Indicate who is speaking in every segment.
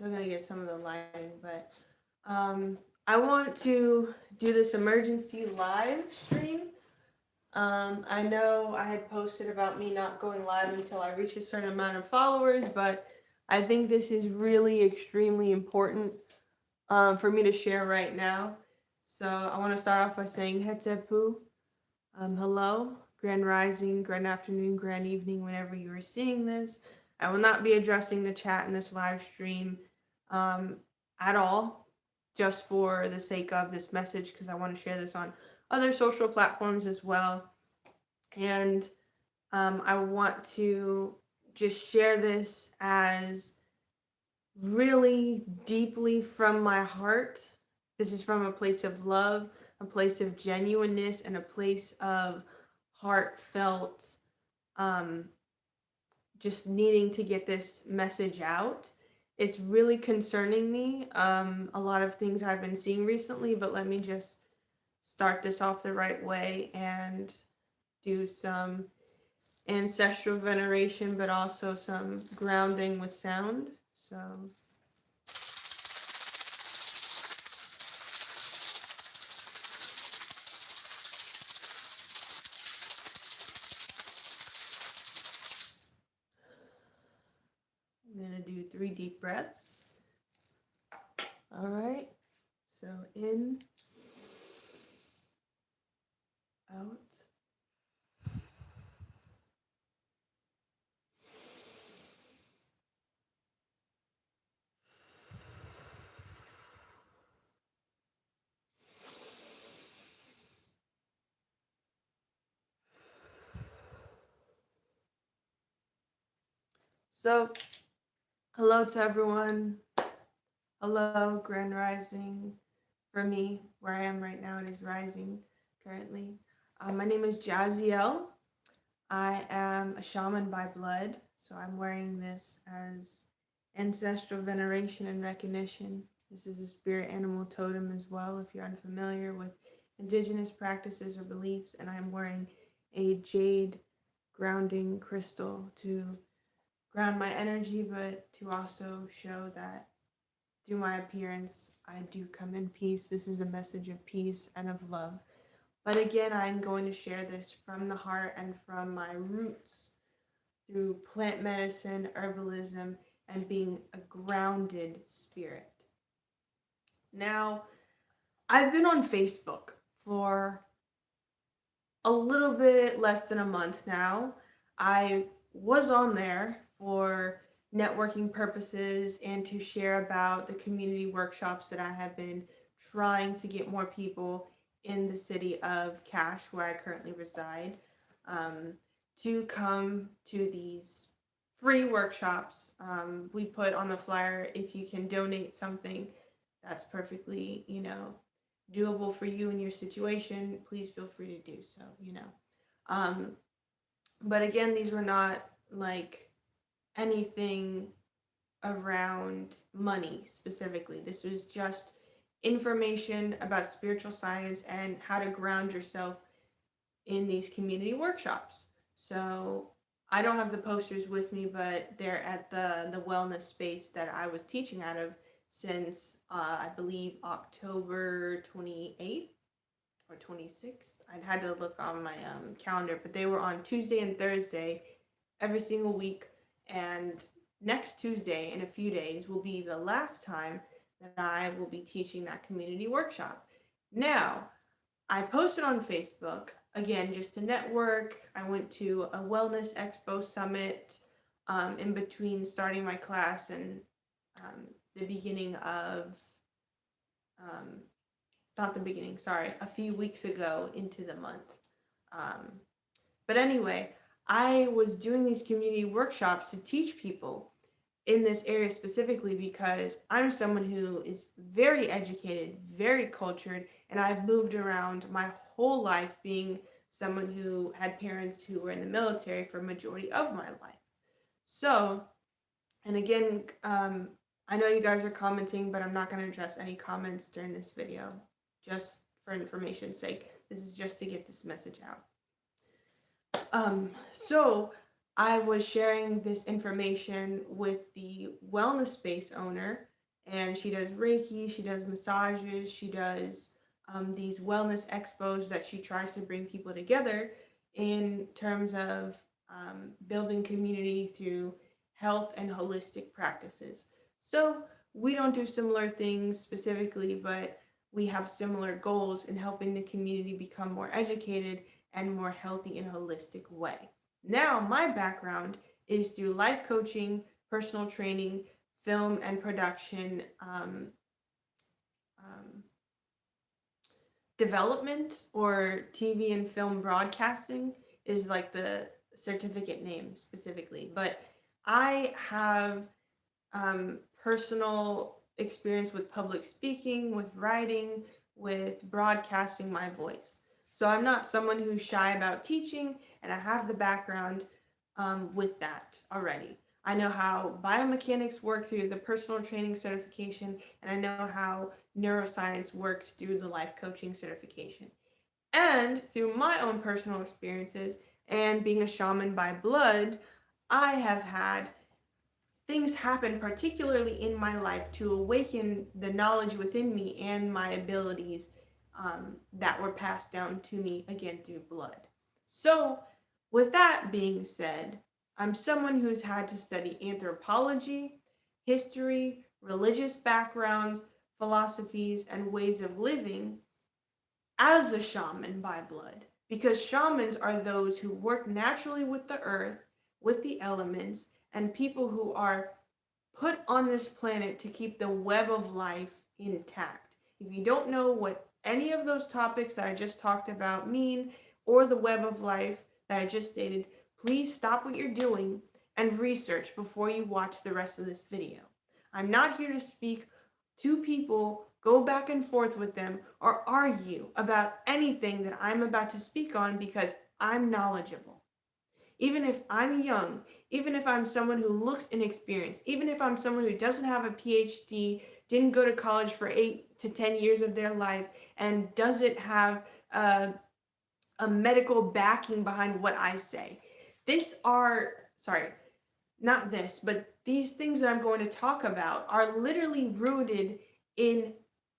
Speaker 1: still gonna get some of the lighting, but I want to do this emergency live stream. I know I had posted about me not going live until I reach a certain amount of followers, but I think this is really extremely important for me to share right now. So I want to start off by saying Hetzepu, hello, grand rising, grand afternoon, grand evening, whenever you are seeing this. I will not be addressing the chat in this live stream um, at all, just for the sake of this message, because I want to share this on other social platforms as well. And I want to just share this as really deeply from my heart. This is from a place of love, a place of genuineness, and a place of heartfelt, um, just needing to get this message out. It's really concerning me, a lot of things I've been seeing recently, but let me just start this off the right way and do some ancestral veneration, but also some grounding with sound. So I'm gonna do 3 deep breaths. All right. So in, out. So hello to everyone. Hello, Grand Rising. For me, where I am right now, it is rising currently. My name is Jaziel. I am a shaman by blood, so I'm wearing this as ancestral veneration and recognition. This is a spirit animal totem as well, if you're unfamiliar with indigenous practices or beliefs, and I'm wearing a jade grounding crystal to ground my energy, but to also show that through my appearance, I do come in peace. This is a message of peace and of love. But again, I'm going to share this from the heart and from my roots through plant medicine, herbalism, and being a grounded spirit. Now, I've been on Facebook for a little bit less than a month now. I was on there for networking purposes and to share about the community workshops that I have been trying to get more people in the city of Cache, where I currently reside, um, to come to these free workshops. We put on the flyer, if you can donate something that's perfectly, doable for you and your situation, please feel free to do so. Um, but again, these were not like anything around money specifically. This was just information about spiritual science and how to ground yourself in these community workshops. So I don't have the posters with me, but they're at the wellness space that I was teaching out of since I believe October 28th or 26th. I'd had to look on my calendar, but they were on Tuesday and Thursday every single week. And next Tuesday, in a few days, will be the last time that I will be teaching that community workshop. Now, I posted on Facebook, again, just to network. I went to a wellness expo summit in between starting my class and the beginning of um, not the beginning, sorry, a few weeks ago into the month. Um, but anyway, I was doing these community workshops to teach people in this area specifically because I'm someone who is very educated, very cultured, and I've moved around my whole life being someone who had parents who were in the military for a majority of my life. So, and again, I know you guys are commenting, but I'm not going to address any comments during this video, just for information's sake. This is just to get this message out. So I was sharing this information with the wellness space owner and she does Reiki, she does massages, she does these wellness expos that she tries to bring people together in terms of building community through health and holistic practices. So we don't do similar things specifically, but we have similar goals in helping the community become more educated and more healthy in a holistic way. Now, my background is through life coaching, personal training, film and production, um, development, or TV and film broadcasting is like the certificate name specifically. But I have personal experience with public speaking, with writing, with broadcasting my voice. So I'm not someone who's shy about teaching, and I have the background with that already. I know how biomechanics work through the personal training certification, and I know how neuroscience works through the life coaching certification. And through my own personal experiences and being a shaman by blood, I have had things happen, particularly in my life, to awaken the knowledge within me and my abilities that were passed down to me again through blood. So, with that being said, I'm someone who's had to study anthropology, history, religious backgrounds, philosophies, and ways of living as a shaman by blood. Because shamans are those who work naturally with the earth, with the elements, and people who are put on this planet to keep the web of life intact. If you don't know what any of those topics that I just talked about mean, or the web of life that I just stated, please stop what you're doing and research before you watch the rest of this video. I'm not here to speak to people, go back and forth with them, or argue about anything that I'm about to speak on because I'm knowledgeable. Even if I'm young, even if I'm someone who looks inexperienced, even if I'm someone who doesn't have a PhD, didn't go to college for 8 to 10 years of their life, and doesn't have a medical backing behind what I say. Not this, but these things that I'm going to talk about are literally rooted in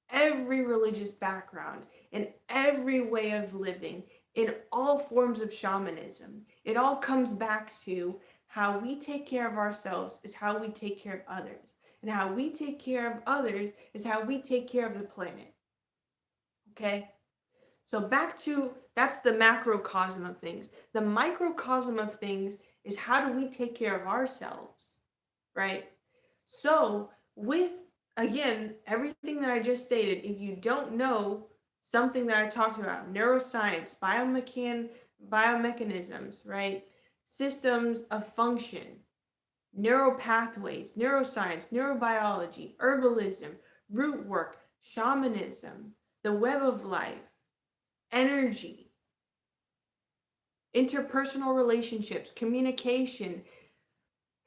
Speaker 1: every religious background, in every way of living, in all forms of shamanism. It all comes back to how we take care of ourselves is how we take care of others. And how we take care of others is how we take care of the planet. Okay? So back to, that's the macrocosm of things. The microcosm of things is how do we take care of ourselves, right? So with, again, everything that I just stated, if you don't know something that I talked about, neuroscience, biomechanisms, right? Systems of function, neuropathways, neuroscience, neurobiology, herbalism, root work, shamanism, the web of life, energy, interpersonal relationships, communication,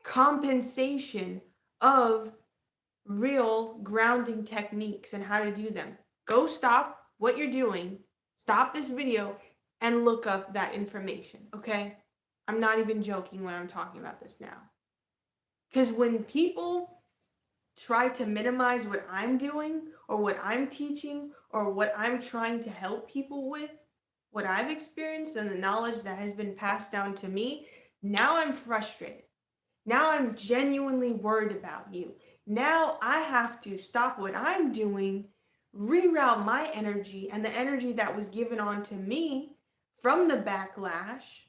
Speaker 1: compensation of real grounding techniques and how to do them. Go stop what you're doing, stop this video, and look up that information, okay? I'm not even joking when I'm talking about this now. Because when people try to minimize what I'm doing or what I'm teaching or what I'm trying to help people with, what I've experienced and the knowledge that has been passed down to me, now I'm frustrated. Now I'm genuinely worried about you. Now I have to stop what I'm doing, reroute my energy and the energy that was given on to me from the backlash,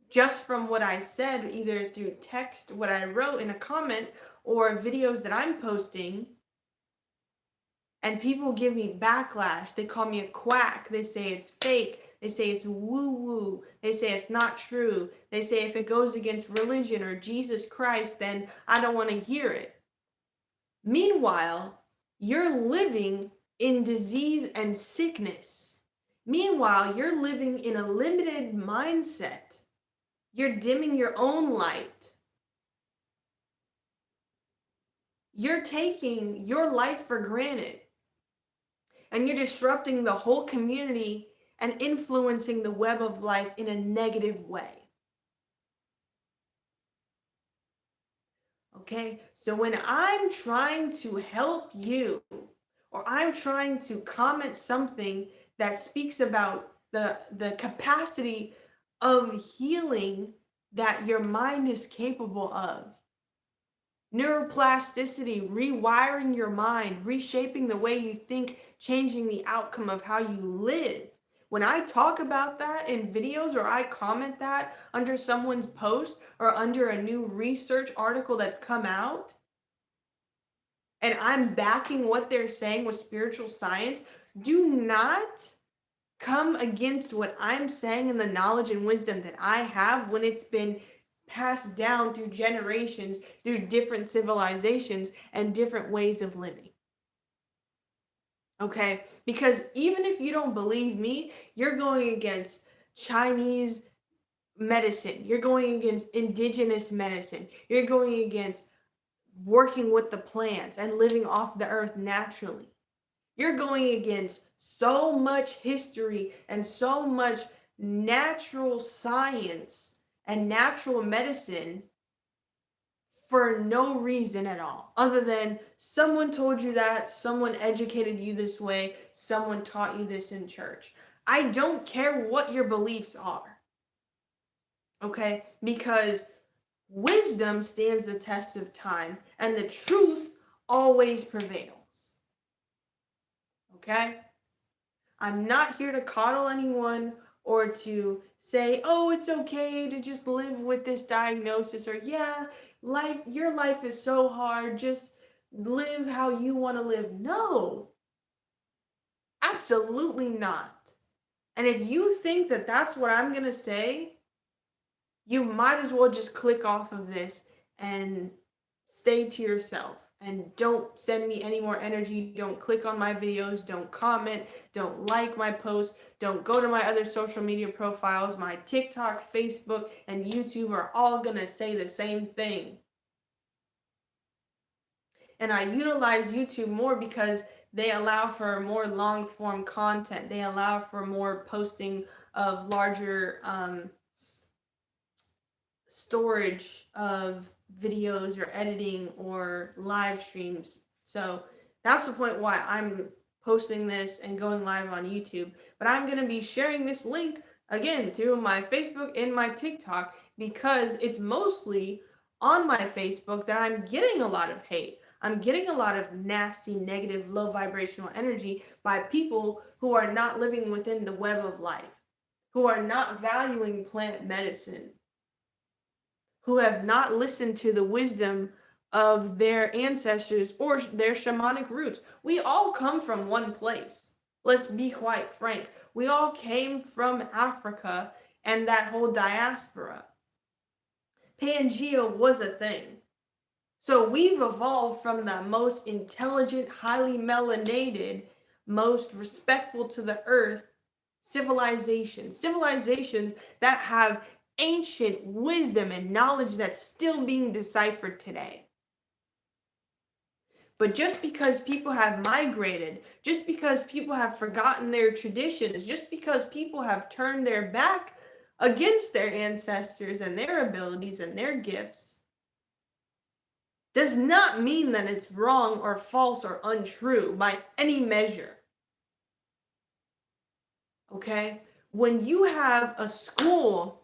Speaker 1: just from what I said, either through text, what I wrote in a comment, or videos that I'm posting, and people give me backlash. They call me a quack. They say it's fake. They say it's woo-woo. They say it's not true. They say if it goes against religion or Jesus Christ, then I don't want to hear it. Meanwhile, you're living in disease and sickness. Meanwhile, you're living in a limited mindset. You're dimming your own light. You're taking your life for granted. And you're disrupting the whole community and influencing the web of life in a negative way. Okay? So when I'm trying to help you, or I'm trying to comment something that speaks about the capacity of healing that your mind is capable of, neuroplasticity, rewiring your mind, reshaping the way you think, changing the outcome of how you live. When I talk about that in videos, or I comment that under someone's post or under a new research article that's come out, and I'm backing what they're saying with spiritual science, do not come against what I'm saying and the knowledge and wisdom that I have when it's been passed down through generations, through different civilizations and different ways of living. Okay? Because even if you don't believe me, you're going against Chinese medicine, you're going against indigenous medicine, you're going against working with the plants and living off the earth naturally. You're going against so much history and so much natural science and natural medicine for no reason at all, other than someone told you that, someone educated you this way, someone taught you this in church. I don't care what your beliefs are, okay? Because wisdom stands the test of time and the truth always prevails, okay? I'm not here to coddle anyone or to say, oh, it's okay to just live with this diagnosis, or yeah, your life is so hard, just live how you want to live. No, absolutely not. And if you think that that's what I'm going to say, you might as well just click off of this and stay to yourself. And don't send me any more energy. Don't click on my videos. Don't comment. Don't like my posts. Don't go to my other social media profiles. My TikTok, Facebook, and YouTube are all going to say the same thing. And I utilize YouTube more because they allow for more long form content. They allow for more posting of larger storage of videos or editing or live streams. So that's the point why I'm posting this and going live on YouTube. But I'm going to be sharing this link again through my Facebook and my TikTok, because it's mostly on my Facebook that I'm getting a lot of hate. I'm getting a lot of nasty, negative, low vibrational energy by people who are not living within the web of life, who are not valuing plant medicine, who have not listened to the wisdom of their ancestors or their shamanic roots. We all come from one place. Let's be quite frank. We all came from Africa and that whole diaspora. Pangea was a thing. So we've evolved from the most intelligent, highly melanated, most respectful to the earth civilizations that have ancient wisdom and knowledge that's still being deciphered today. But just because people have migrated, just because people have forgotten their traditions, just because people have turned their back against their ancestors and their abilities and their gifts, does not mean that it's wrong or false or untrue by any measure. Okay? When you have a school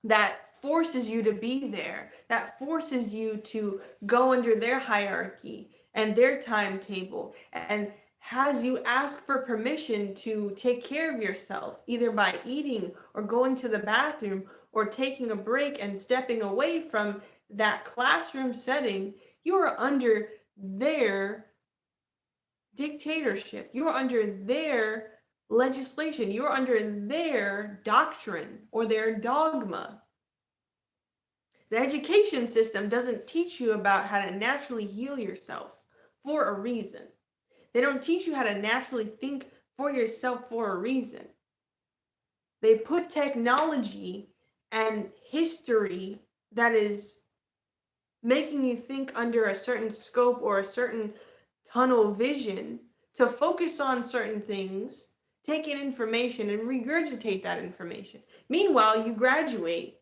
Speaker 1: that forces you to be there, that forces you to go under their hierarchy and their timetable, and has you ask for permission to take care of yourself, either by eating or going to the bathroom or taking a break and stepping away from that classroom setting, you are under their dictatorship. You are under their legislation. You are under their doctrine or their dogma. The education system doesn't teach you about how to naturally heal yourself for a reason. They don't teach you how to naturally think for yourself for a reason. They put technology and history that is making you think under a certain scope or a certain tunnel vision to focus on certain things, take in information and regurgitate that information. Meanwhile, you graduate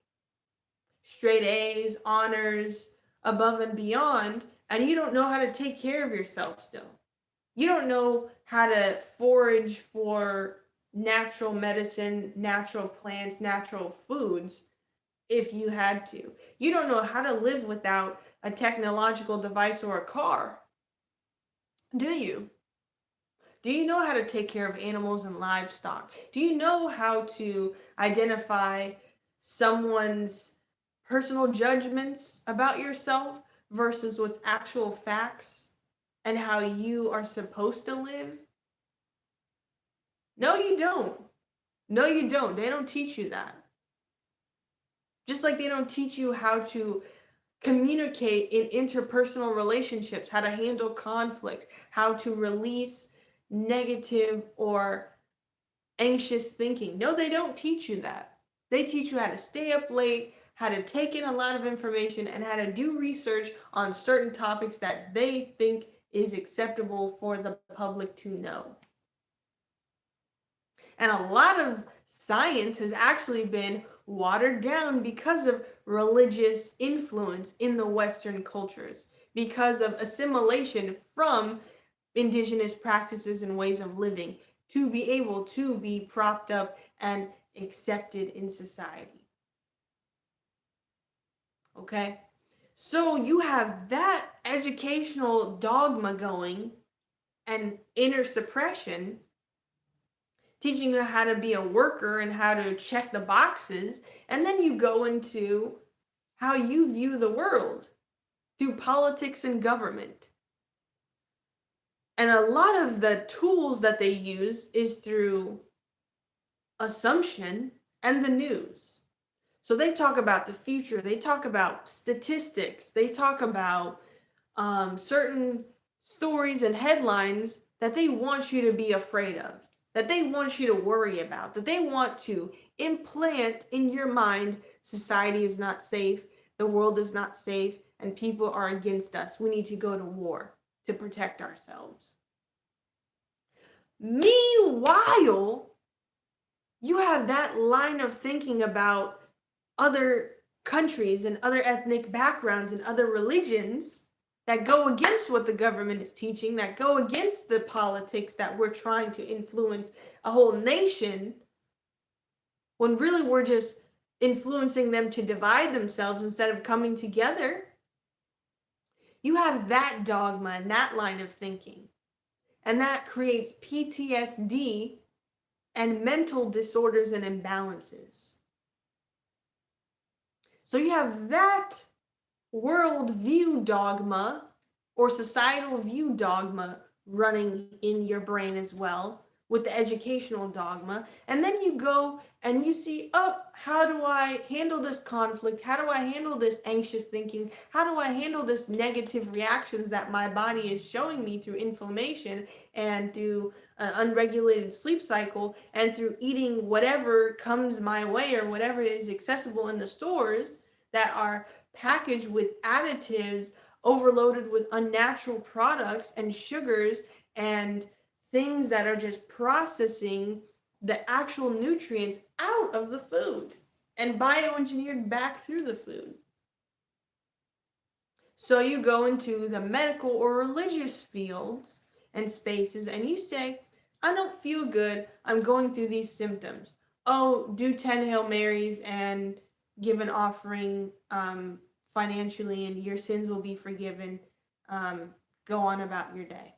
Speaker 1: straight A's, honors, above and beyond, and you don't know how to take care of yourself still. You don't know how to forage for natural medicine, natural plants, natural foods if you had to. You don't know how to live without a technological device or a car, do you? Do you know how to take care of animals and livestock? Do you know how to identify someone's personal judgments about yourself versus what's actual facts and how you are supposed to live? No, you don't. No, you don't. They don't teach you that. Just like they don't teach you how to communicate in interpersonal relationships, how to handle conflict, how to release negative or anxious thinking. No, they don't teach you that. They teach you how to stay up late, how to take in a lot of information, and how to do research on certain topics that they think is acceptable for the public to know. And a lot of science has actually been watered down because of religious influence in the Western cultures, because of assimilation from indigenous practices and ways of living to be able to be propped up and accepted in society. Okay? So you have that educational dogma going and inner suppression teaching you how to be a worker and how to check the boxes. And then you go into how you view the world through politics and government. And a lot of the tools that they use is through assumption and the news. So they talk about the future, they talk about statistics, they talk about certain stories and headlines that they want you to be afraid of, that they want you to worry about, that they want to implant in your mind society is not safe, the world is not safe, and people are against us. We need to go to war to protect ourselves. Meanwhile, you have that line of thinking about other countries and other ethnic backgrounds and other religions that go against what the government is teaching, that go against the politics that we're trying to influence a whole nation, when really we're just influencing them to divide themselves instead of coming together. You have that dogma and that line of thinking, and that creates PTSD and mental disorders and imbalances. So you have that worldview dogma or societal view dogma running in your brain as well with the educational dogma. And then you go and you see, oh, how do I handle this conflict? How do I handle this anxious thinking? How do I handle this negative reactions that my body is showing me through inflammation and through an unregulated sleep cycle and through eating whatever comes my way or whatever is accessible in the stores that are packaged with additives, overloaded with unnatural products and sugars and things that are just processing the actual nutrients out of the food and bioengineered back through the food. So you go into the medical or religious fields and spaces and you say, I don't feel good, I'm going through these symptoms. Oh, do 10 Hail Marys and give an offering financially and your sins will be forgiven. Go on about your day.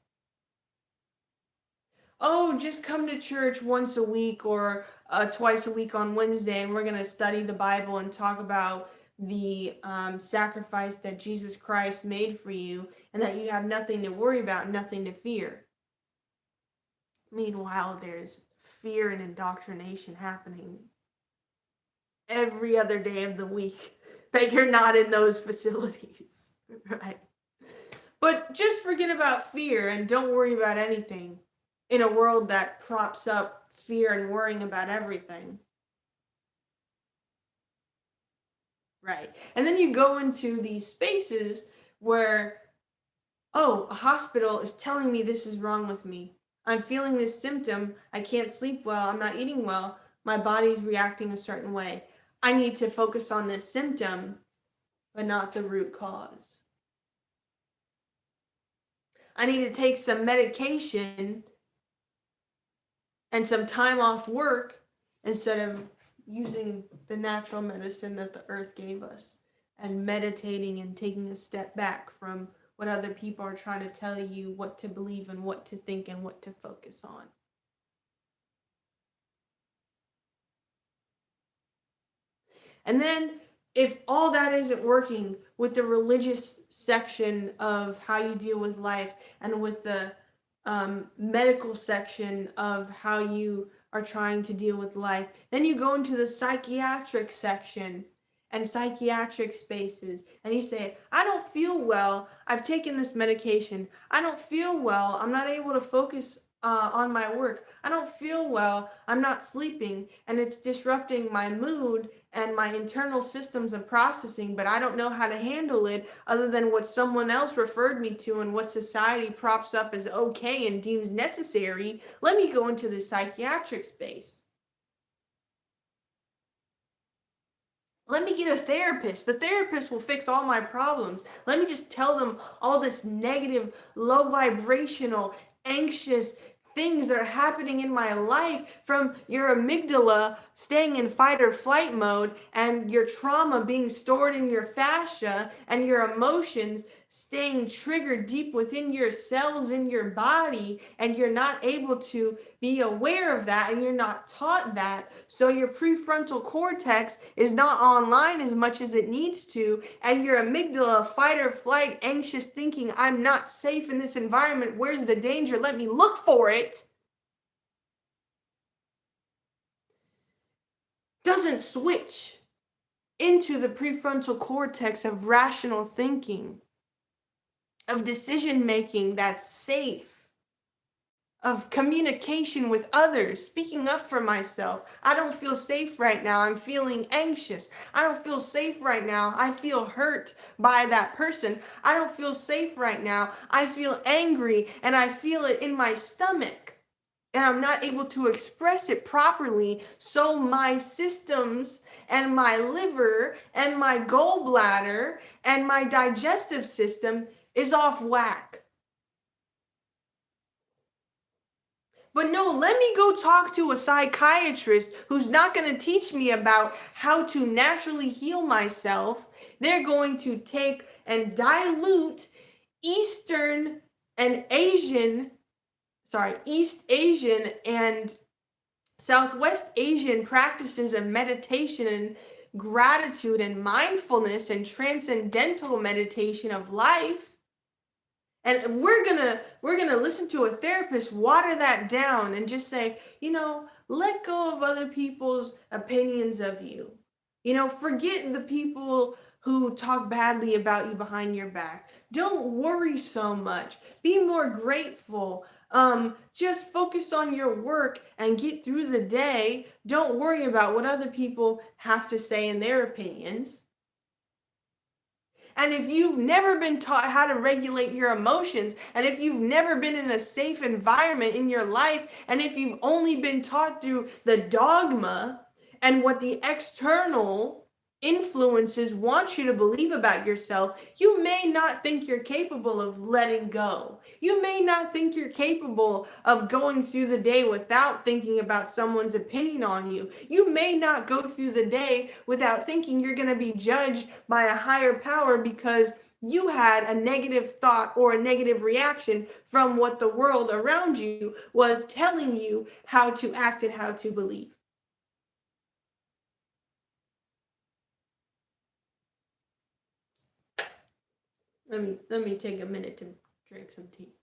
Speaker 1: Oh, just come to church once a week or twice a week on Wednesday, and we're going to study the Bible and talk about the sacrifice that Jesus Christ made for you and that you have nothing to worry about, nothing to fear. Meanwhile, there's fear and indoctrination happening every other day of the week that you're not in those facilities, right? But just forget about fear and don't worry about anything in a world that props up fear and worrying about everything. Right. And then you go into these spaces where, oh, a hospital is telling me this is wrong with me. I'm feeling this symptom. I can't sleep well. I'm not eating well. My body's reacting a certain way. I need to focus on this symptom, but not the root cause. I need to take some medication and some time off work instead of using the natural medicine that the earth gave us and meditating and taking a step back from what other people are trying to tell you what to believe and what to think and what to focus on. And then if all that isn't working with the religious section of how you deal with life and with the medical section of how you are trying to deal with life, then you go into the psychiatric section and psychiatric spaces and you say, I don't feel well, I've taken this medication, I don't feel well, I'm not able to focus on my work, I don't feel well, I'm not sleeping, and it's disrupting my mood and my internal systems of processing, but I don't know how to handle it other than what someone else referred me to and what society props up as okay and deems necessary. Let me go into the psychiatric space. Let me get a therapist. The therapist will fix all my problems. Let me just tell them all this negative, low vibrational, anxious things that are happening in my life from your amygdala staying in fight or flight mode and your trauma being stored in your fascia and your emotions staying triggered deep within your cells in your body, and you're not able to be aware of that and you're not taught that. So your prefrontal cortex is not online as much as it needs to, and your amygdala, fight or flight, anxious thinking, I'm not safe in this environment, where's the danger, let me look for it, doesn't switch into the prefrontal cortex of rational thinking, of decision making that's safe, of communication with others, speaking up for myself. I don't feel safe right now. I'm feeling anxious. I don't feel safe right now. I feel hurt by that person. I don't feel safe right now. I feel angry and I feel it in my stomach. And I'm not able to express it properly. So my systems and my liver and my gallbladder and my digestive system is off whack. But no, let me go talk to a psychiatrist who's not going to teach me about how to naturally heal myself. They're going to take and dilute Eastern and Asian, East Asian and Southwest Asian practices of meditation and gratitude and mindfulness and transcendental meditation of life. And we're gonna listen to a therapist water that down and just say, let go of other people's opinions of you. Forget the people who talk badly about you behind your back. Don't worry so much. Be more grateful. Just focus on your work and get through the day. Don't worry about what other people have to say in their opinions. And if you've never been taught how to regulate your emotions, and if you've never been in a safe environment in your life, and if you've only been taught through the dogma and what the external influences want you to believe about yourself, you may not think you're capable of letting go. You may not think you're capable of going through the day without thinking about someone's opinion on you. You may not go through the day without thinking you're going to be judged by a higher power because you had a negative thought or a negative reaction from what the world around you was telling you how to act and how to believe. Let me take a minute to drink some tea.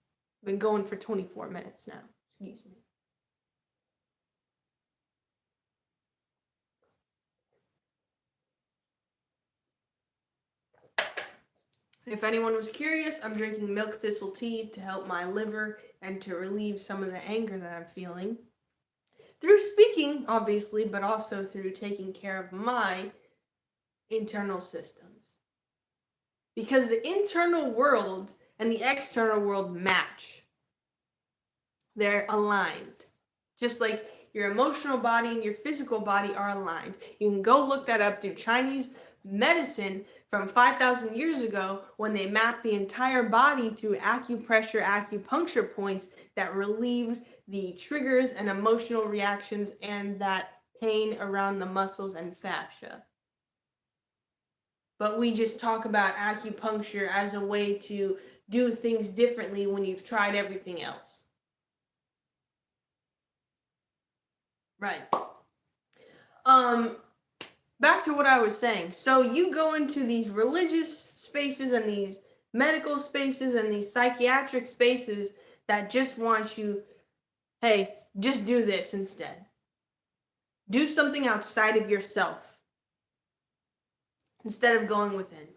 Speaker 1: I've been going for 24 minutes now. Excuse me. If anyone was curious, I'm drinking milk thistle tea to help my liver and to relieve some of the anger that I'm feeling. Through speaking, obviously, but also through taking care of my internal systems. Because the internal world and the external world match. They're aligned. Just like your emotional body and your physical body are aligned. You can go look that up through Chinese medicine from 5,000 years ago when they mapped the entire body through acupressure, acupuncture points that relieved the triggers and emotional reactions and that pain around the muscles and fascia. But we just talk about acupuncture as a way to do things differently when you've tried everything else. Right. Back to what I was saying. So you go into these religious spaces and these medical spaces and these psychiatric spaces that just want you, hey, just do this instead. Do something outside of yourself instead of going within,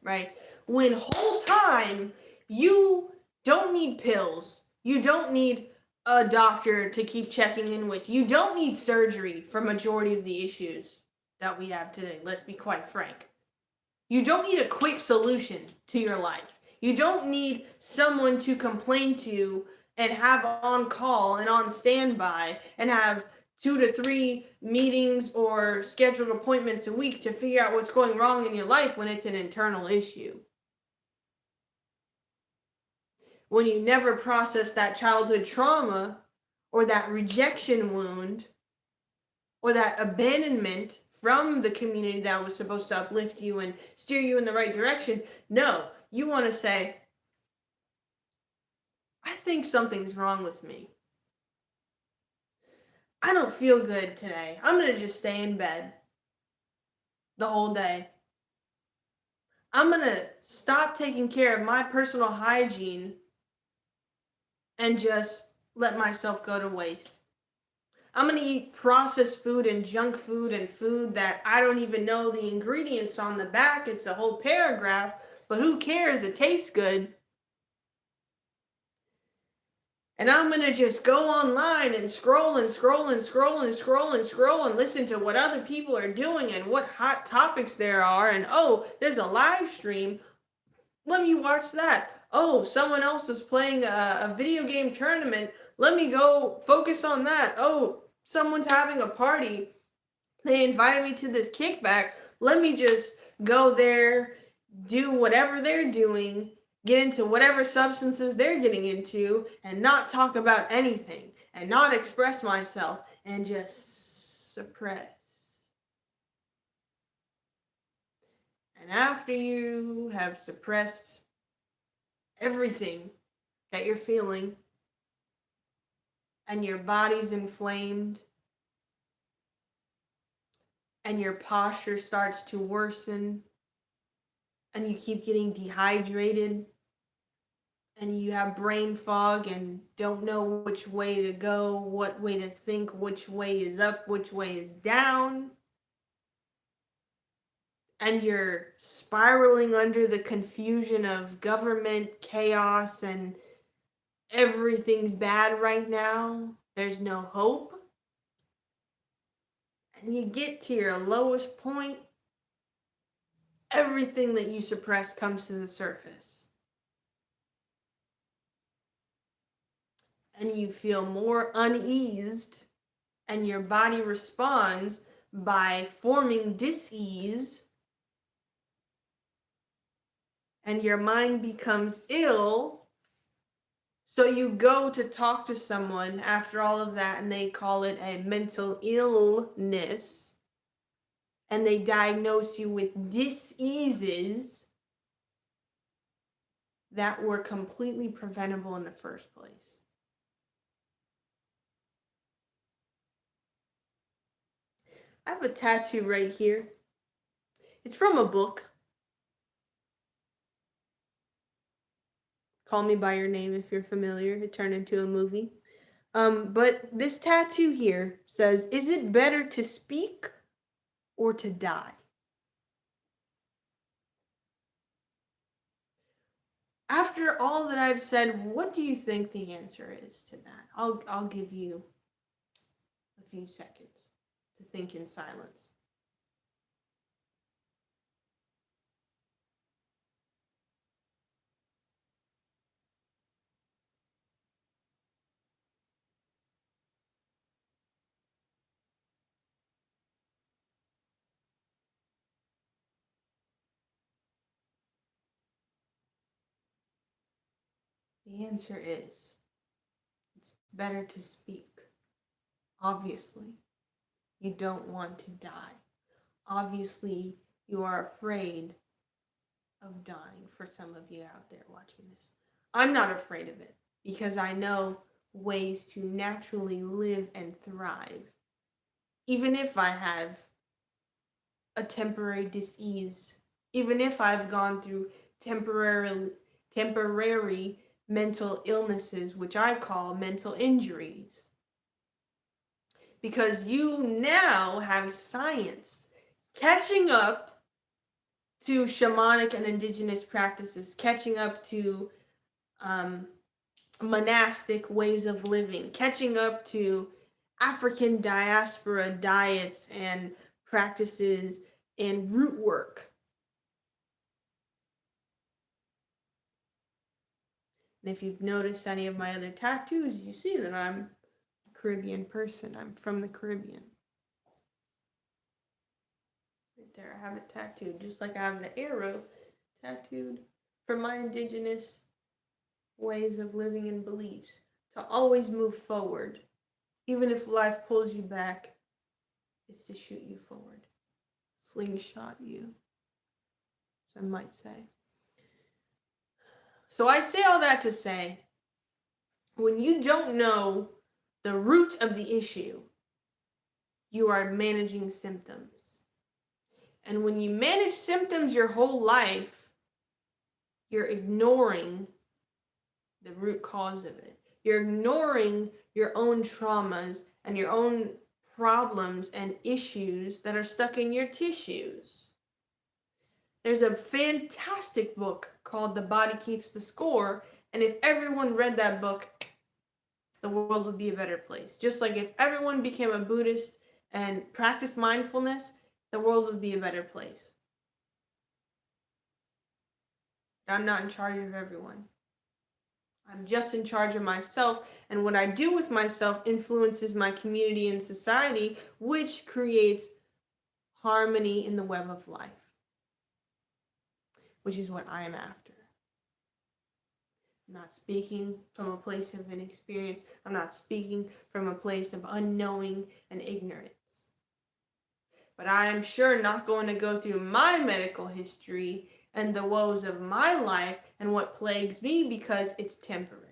Speaker 1: right? When whole time you don't need pills, you don't need a doctor to keep checking in with, you don't need surgery for majority of the issues that we have today, let's be quite frank. You don't need a quick solution to your life. You don't need someone to complain to and have on call and on standby and have 2 to 3 meetings or scheduled appointments a week to figure out what's going wrong in your life when it's an internal issue. When you never process that childhood trauma or that rejection wound or that abandonment from the community that was supposed to uplift you and steer you in the right direction. No, you want to say, I think something's wrong with me. I don't feel good today. I'm going to just stay in bed the whole day. I'm going to stop taking care of my personal hygiene and just let myself go to waste. I'm going to eat processed food and junk food and food that I don't even know the ingredients on the back. It's a whole paragraph, but who cares? It tastes good. And I'm going to just go online and scroll and scroll and scroll and scroll and scroll and listen to what other people are doing and what hot topics there are. And oh, there's a live stream. Let me watch that. Oh, someone else is playing a video game tournament. Let me go focus on that. Oh, someone's having a party. They invited me to this kickback. Let me just go there, do whatever they're doing, get into whatever substances they're getting into, and not talk about anything, and not express myself, and just suppress. And after you have suppressed everything that you're feeling, and your body's inflamed, and your posture starts to worsen, and you keep getting dehydrated, and you have brain fog and don't know which way to go, what way to think, which way is up, which way is down, and you're spiraling under the confusion of government chaos and everything's bad right now, there's no hope, and you get to your lowest point, everything that you suppress comes to the surface. And you feel more uneased, and your body responds by forming dis-ease, and your mind becomes ill. So you go to talk to someone after all of that, and they call it a mental illness, and they diagnose you with diseases that were completely preventable in the first place. I have a tattoo right here. It's from a book. Call Me by Your Name, if you're familiar. It turned into a movie. But this tattoo here says, is it better to speak or to die? After all that I've said, what do you think the answer is to that? I'll give you a few seconds to think in silence. The answer is it's better to speak. Obviously, you don't want to die. Obviously, you are afraid of dying for some of you out there watching this. I'm not afraid of it because I know ways to naturally live and thrive, even if I have a temporary disease, even if I've gone through temporary mental illnesses, which I call mental injuries. Because you now have science catching up to shamanic and indigenous practices, catching up to monastic ways of living, catching up to African diaspora diets and practices and root work. And if you've noticed any of my other tattoos, you see that I'm a Caribbean person. I'm from the Caribbean. Right there, I have it tattooed, just like I have the arrow tattooed for my indigenous ways of living and beliefs. To always move forward. Even if life pulls you back, it's to shoot you forward. Slingshot you, some might say. So I say all that to say, when you don't know the root of the issue, you are managing symptoms. And when you manage symptoms your whole life, you're ignoring the root cause of it. You're ignoring your own traumas and your own problems and issues that are stuck in your tissues. There's a fantastic book called The Body Keeps the Score, and if everyone read that book, the world would be a better place. Just like if everyone became a Buddhist and practiced mindfulness, the world would be a better place. I'm not in charge of everyone. I'm just in charge of myself, and what I do with myself influences my community and society, which creates harmony in the web of life, which is what I am after. I'm not speaking from a place of inexperience. I'm not speaking from a place of unknowing and ignorance. But I am sure not going to go through my medical history and the woes of my life and what plagues me because it's temporary.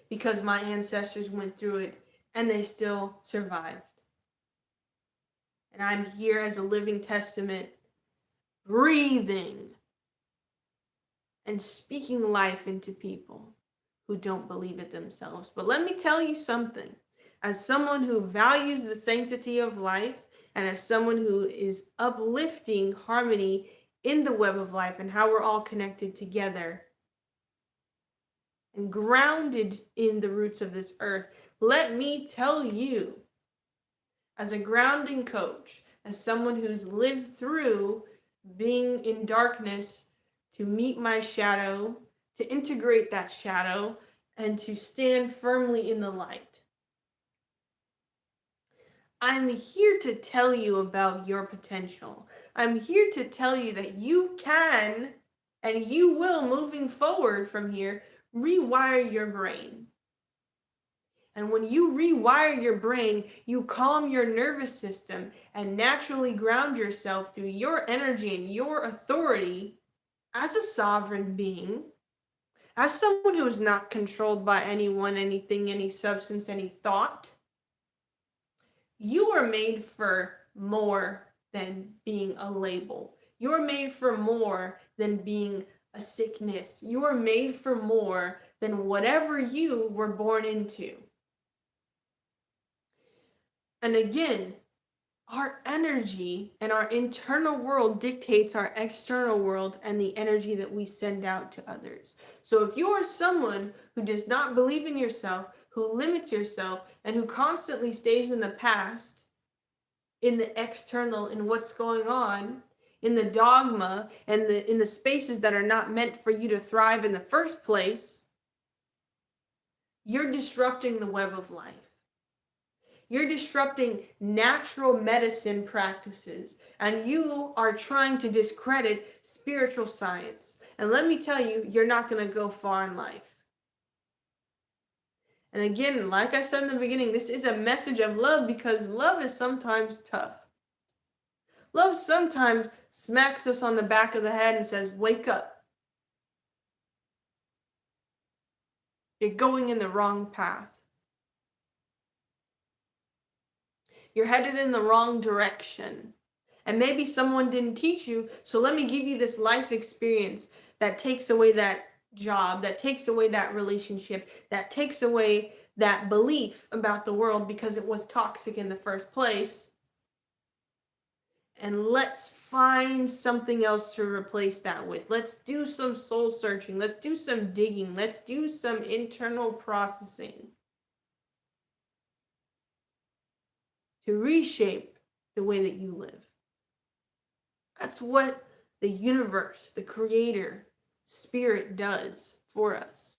Speaker 1: Because my ancestors went through it and they still survived. And I'm here as a living testament, breathing and speaking life into people who don't believe it themselves. But let me tell you something. As someone who values the sanctity of life and as someone who is uplifting harmony in the web of life and how we're all connected together and grounded in the roots of this earth, let me tell you, as a grounding coach, as someone who's lived through being in darkness to meet my shadow, to integrate that shadow, and to stand firmly in the light. I'm here to tell you about your potential. I'm here to tell you that you can, and you will, moving forward from here, rewire your brain. And when you rewire your brain, you calm your nervous system and naturally ground yourself through your energy and your authority as a sovereign being, as someone who is not controlled by anyone, anything, any substance, any thought. You are made for more than being a label. You're made for more than being a sickness. You are made for more than whatever you were born into. And again, our energy and our internal world dictates our external world and the energy that we send out to others. So if you are someone who does not believe in yourself, who limits yourself, and who constantly stays in the past, in the external, in what's going on, in the dogma, and in the spaces that are not meant for you to thrive in the first place, you're disrupting the web of life. You're disrupting natural medicine practices, and you are trying to discredit spiritual science. And let me tell you, you're not going to go far in life. And again, like I said in the beginning, this is a message of love because love is sometimes tough. Love sometimes smacks us on the back of the head and says, wake up. You're going in the wrong path. You're headed in the wrong direction. And maybe someone didn't teach you, so let me give you this life experience that takes away that job, that takes away that relationship, that takes away that belief about the world because it was toxic in the first place. And let's find something else to replace that with. Let's do some soul searching. Let's do some digging. Let's do some internal processing to reshape the way that you live. That's what the universe, the creator, spirit does for us.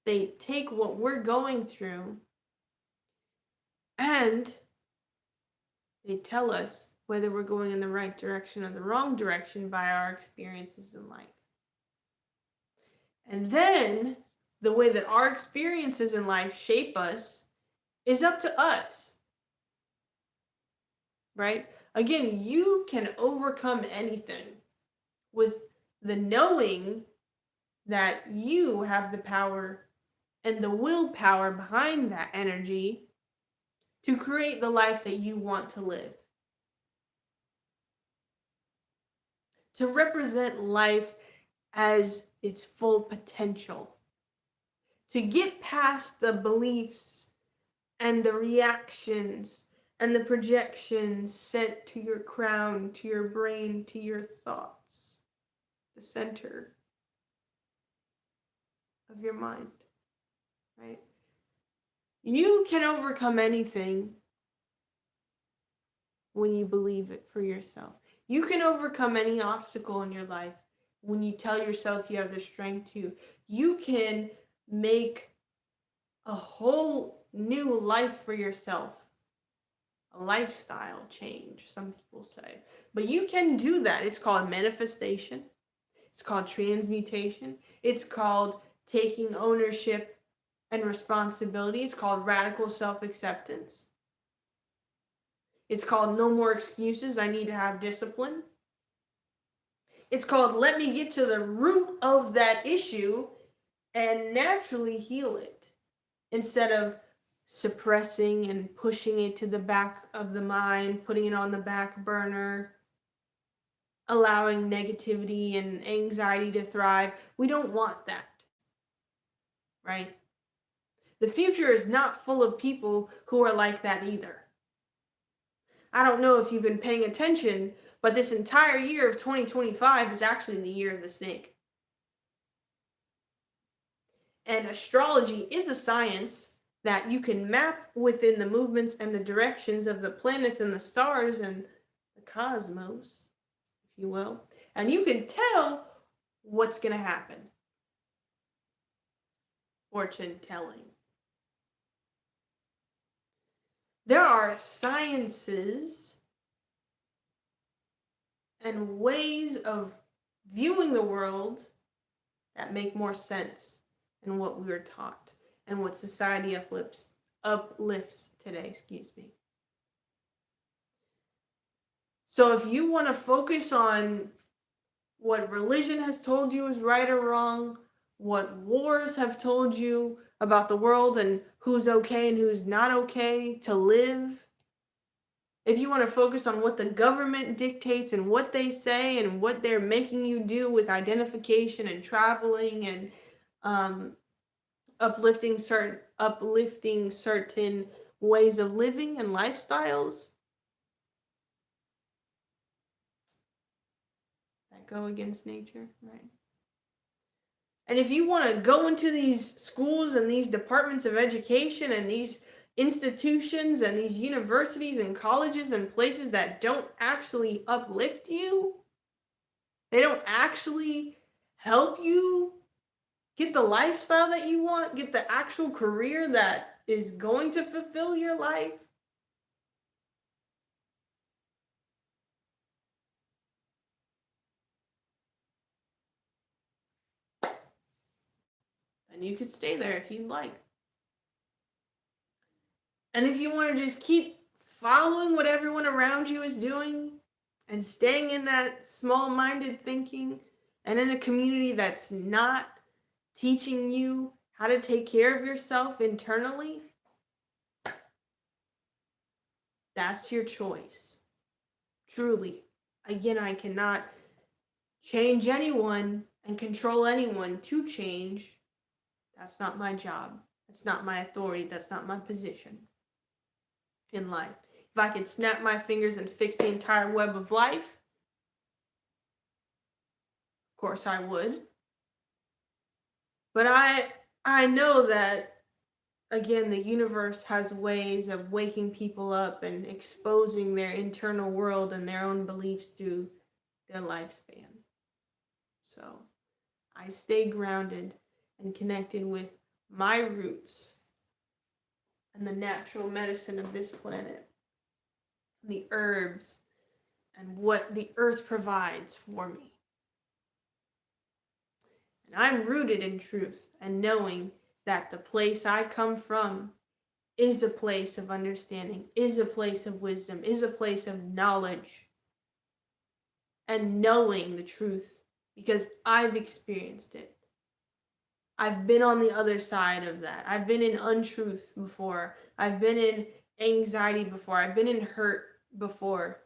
Speaker 1: They take what we're going through and they tell us whether we're going in the right direction or the wrong direction by our experiences in life. And then the way that our experiences in life shape us is up to us. Right? Again, you can overcome anything with the knowing that you have the power and the willpower behind that energy to create the life that you want to live. To represent life as its full potential. To get past the beliefs and the reactions and the projections sent to your crown, to your brain, to your thoughts, the center of your mind, right? You can overcome anything when you believe it for yourself. You can overcome any obstacle in your life when you tell yourself you have the strength to. You can make a whole new life for yourself. A lifestyle change, some people say. But you can do that. It's called manifestation. It's called transmutation. It's called taking ownership and responsibility. It's called radical self-acceptance. It's called no more excuses. I need to have discipline. It's called let me get to the root of that issue and naturally heal it instead of suppressing and pushing it to the back of the mind, putting it on the back burner, allowing negativity and anxiety to thrive. We don't want that, right? The future is not full of people who are like that either. I don't know if you've been paying attention, but this entire year of 2025 is actually the year of the snake. And astrology is a science that you can map within the movements and the directions of the planets and the stars and the cosmos, if you will. And you can tell what's going to happen. Fortune telling. There are sciences and ways of viewing the world that make more sense than what we were taught and what society uplifts today, So if you want to focus on what religion has told you is right or wrong, what wars have told you about the world and who's okay and who's not okay to live, if you want to focus on what the government dictates and what they say and what they're making you do with identification and traveling and uplifting certain ways of living and lifestyles that go against nature, right? And if you want to go into these schools and these departments of education and these institutions and these universities and colleges and places that don't actually uplift you, they don't actually help you get the lifestyle that you want, get the actual career that is going to fulfill your life, then you could stay there if you'd like. And if you want to just keep following what everyone around you is doing and staying in that small-minded thinking and in a community that's not teaching you how to take care of yourself internally, that's your choice. Truly. Again, I cannot change anyone and control anyone to change. That's not my job. That's not my authority. That's not my position in life. If I could snap my fingers and fix the entire web of life, of course I would. But I know that, again, the universe has ways of waking people up and exposing their internal world and their own beliefs to their lifespan. So I stay grounded and connected with my roots and the natural medicine of this planet, the herbs, and what the earth provides for me. And I'm rooted in truth and knowing that the place I come from is a place of understanding, is a place of wisdom, is a place of knowledge, and knowing the truth because I've experienced it. I've been on the other side of that. I've been in untruth before. I've been in anxiety before. I've been in hurt before.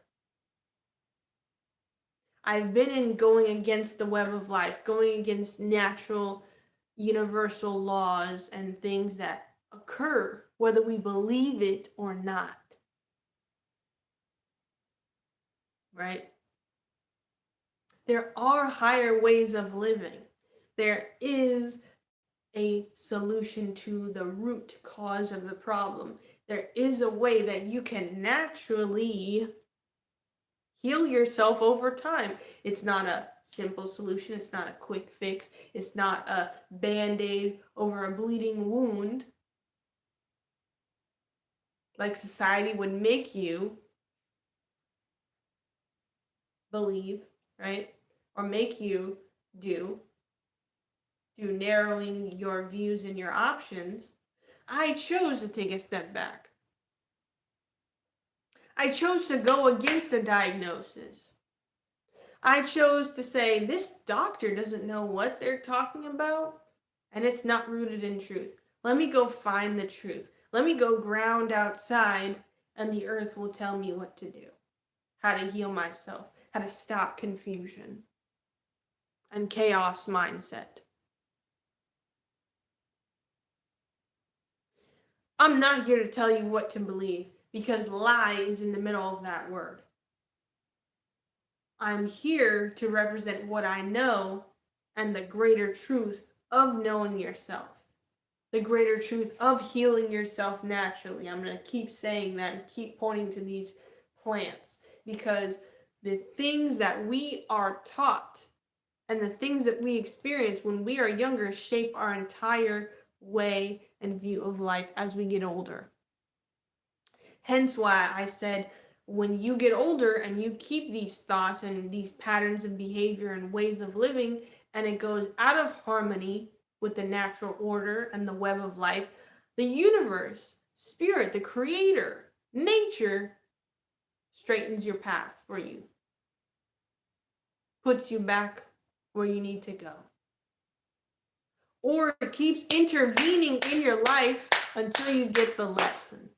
Speaker 1: I've been in going against the web of life, going against natural, universal laws and things that occur, whether we believe it or not. Right? There are higher ways of living. There is a solution to the root cause of the problem. There is a way that you can naturally heal yourself over time. It's not a simple solution. It's not a quick fix. It's not a band-aid over a bleeding wound like society would make you believe, right? Or make you do through narrowing your views and your options. I chose to take a step back. I chose to go against the diagnosis. I chose to say, this doctor doesn't know what they're talking about, and it's not rooted in truth. Let me go find the truth. Let me go ground outside, and the earth will tell me what to do, how to heal myself, how to stop confusion and chaos mindset. I'm not here to tell you what to believe, because lie is in the middle of that word. I'm here to represent what I know and the greater truth of knowing yourself, the greater truth of healing yourself naturally. I'm going to keep saying that and keep pointing to these plants, because the things that we are taught and the things that we experience when we are younger shape our entire way and view of life as we get older. Hence why I said, when you get older and you keep these thoughts and these patterns of behavior and ways of living, and it goes out of harmony with the natural order and the web of life, the universe, spirit, the creator, nature straightens your path for you, puts you back where you need to go. Or it keeps intervening in your life until you get the lesson.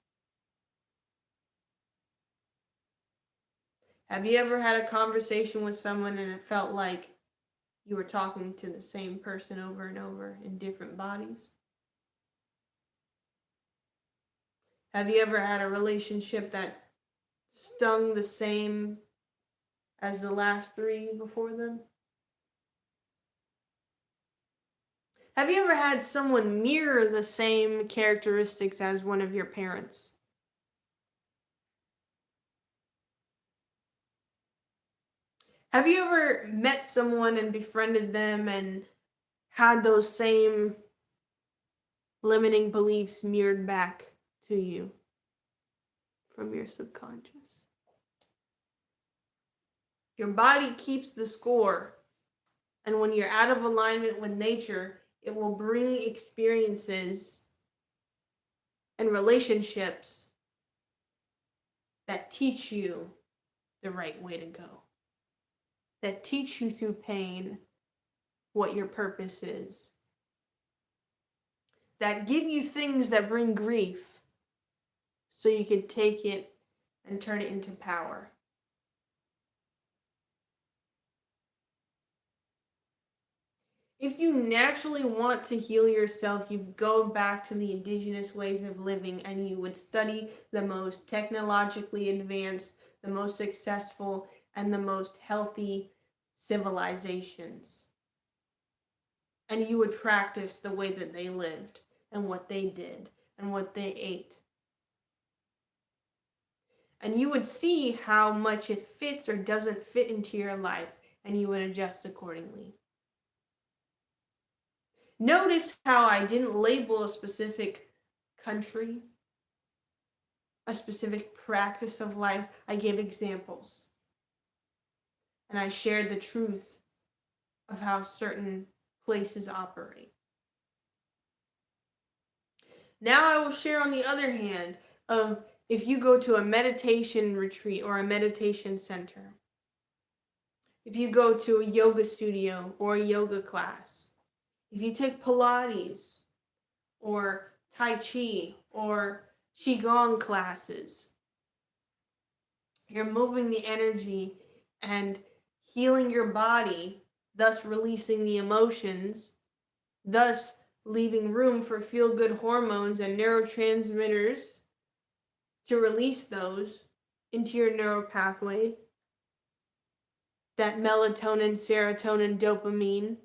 Speaker 1: Have you ever had a conversation with someone and it felt like you were talking to the same person over and over in different bodies? Have you ever had a relationship that stung the same as the last three before them? Have you ever had someone mirror the same characteristics as one of your parents? Have you ever met someone and befriended them and had those same limiting beliefs mirrored back to you from your subconscious. Your body keeps the score, and when you're out of alignment with nature, it will bring experiences and relationships that teach you the right way to go, that teach you through pain what your purpose is, that give you things that bring grief so you can take it and turn it into power. If you naturally want to heal yourself, you go back to the indigenous ways of living and you would study the most technologically advanced, the most successful, and the most healthy civilizations. And you would practice the way that they lived and what they did and what they ate. And you would see how much it fits or doesn't fit into your life, and you would adjust accordingly. Notice how I didn't label a specific country, a specific practice of life. I gave examples. And I shared the truth of how certain places operate. Now I will share, on the other hand, of if you go to a meditation retreat or a meditation center, if you go to a yoga studio or a yoga class, if you take Pilates or Tai Chi or Qigong classes, you're moving the energy and healing your body, thus releasing the emotions, thus leaving room for feel-good hormones and neurotransmitters to release those into your neural pathway. That melatonin, serotonin, dopamine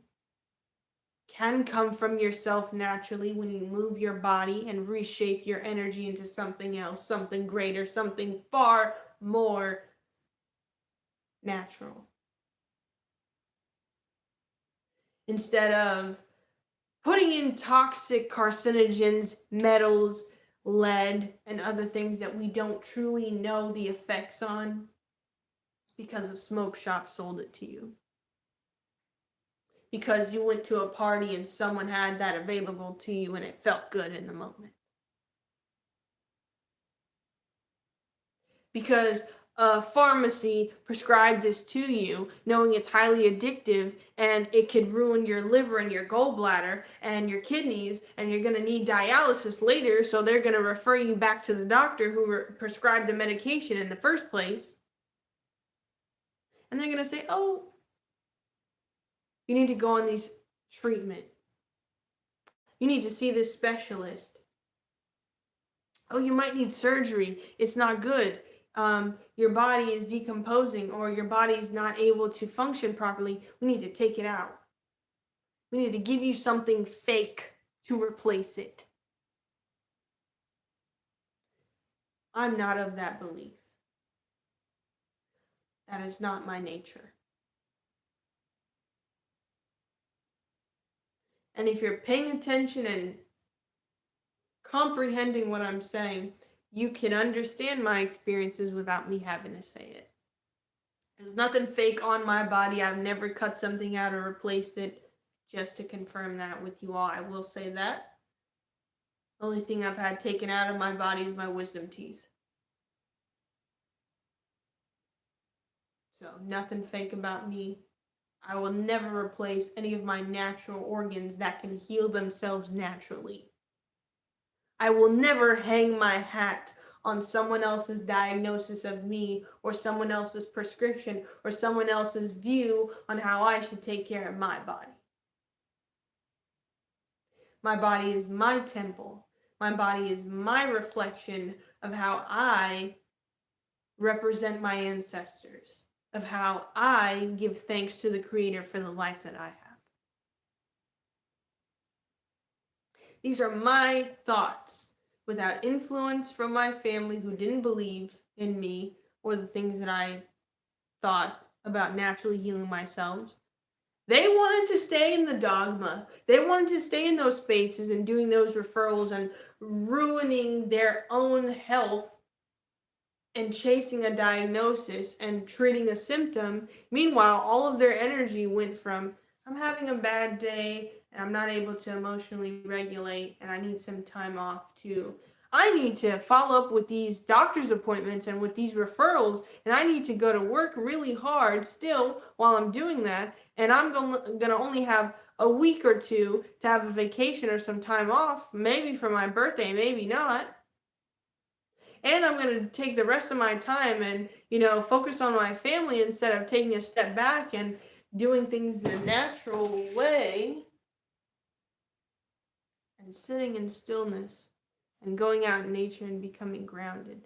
Speaker 1: can come from yourself naturally when you move your body and reshape your energy into something else, something greater, something far more natural. Instead of putting in toxic carcinogens, metals, lead, and other things that we don't truly know the effects on because a smoke shop sold it to you. Because you went to a party and someone had that available to you and it felt good in the moment. Because a pharmacy prescribed this to you, knowing it's highly addictive and it could ruin your liver and your gallbladder and your kidneys, and you're going to need dialysis later, so they're going to refer you back to the doctor who prescribed the medication in the first place. And they're going to say, oh, you need to go on this treatment. You need to see this specialist. Oh, you might need surgery. It's not good. Your body is decomposing, or your body is not able to function properly. We need to take it out. We need to give you something fake to replace it. I'm not of that belief. That is not my nature. And if you're paying attention and comprehending what I'm saying, you can understand my experiences without me having to say it. There's nothing fake on my body. I've never cut something out or replaced it. Just to confirm that with you all, I will say that. The only thing I've had taken out of my body is my wisdom teeth. So nothing fake about me. I will never replace any of my natural organs that can heal themselves naturally. I will never hang my hat on someone else's diagnosis of me, or someone else's prescription, or someone else's view on how I should take care of my body. My body is my temple. My body is my reflection of how I represent my ancestors, of how I give thanks to the Creator for the life that I have. These are my thoughts, without influence from my family who didn't believe in me or the things that I thought about naturally healing myself. They wanted to stay in the dogma. They wanted to stay in those spaces and doing those referrals and ruining their own health and chasing a diagnosis and treating a symptom. Meanwhile, all of their energy went from, I'm having a bad day and I'm not able to emotionally regulate and I need some time off, to, I need to follow up with these doctor's appointments and with these referrals, and I need to go to work really hard still while I'm doing that, and I'm going to only have a week or two to have a vacation or some time off, maybe for my birthday, maybe not. And I'm going to take the rest of my time and, focus on my family instead of taking a step back and doing things in a natural way and sitting in stillness and going out in nature and becoming grounded.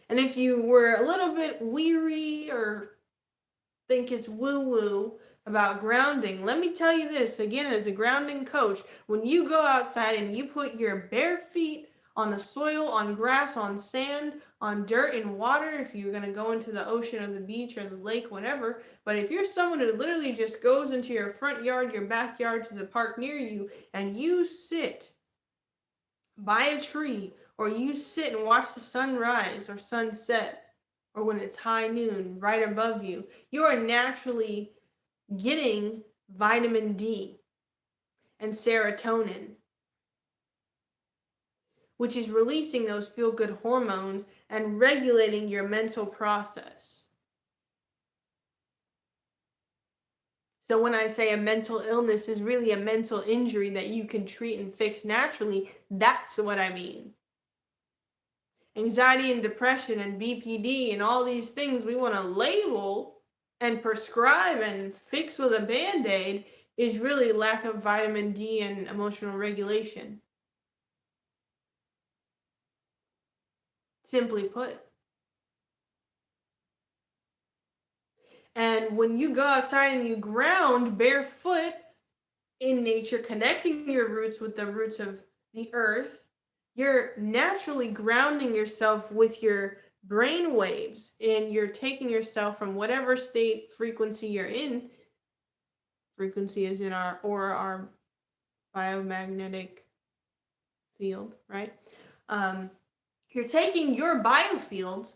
Speaker 1: And if you were a little bit weary or think it's woo-woo about grounding, let me tell you this, again, as a grounding coach, when you go outside and you put your bare feet on the soil, on grass, on sand, on dirt and water, if you're going to go into the ocean or the beach or the lake, whatever, but if you're someone who literally just goes into your front yard, your backyard, to the park near you, and you sit by a tree, or you sit and watch the sunrise or sunset, or when it's high noon right above you, you are naturally getting vitamin D and serotonin, which is releasing those feel-good hormones and regulating your mental process. So when I say a mental illness is really a mental injury that you can treat and fix naturally, that's what I mean. Anxiety and depression and BPD and all these things we want to label and prescribe and fix with a Band-Aid is really lack of vitamin D and emotional regulation. Simply put. And when you go outside and you ground barefoot in nature, connecting your roots with the roots of the earth, you're naturally grounding yourself with your brain waves, and you're taking yourself from whatever state frequency you're in. Frequency is in our biomagnetic field, right? You're taking your biofield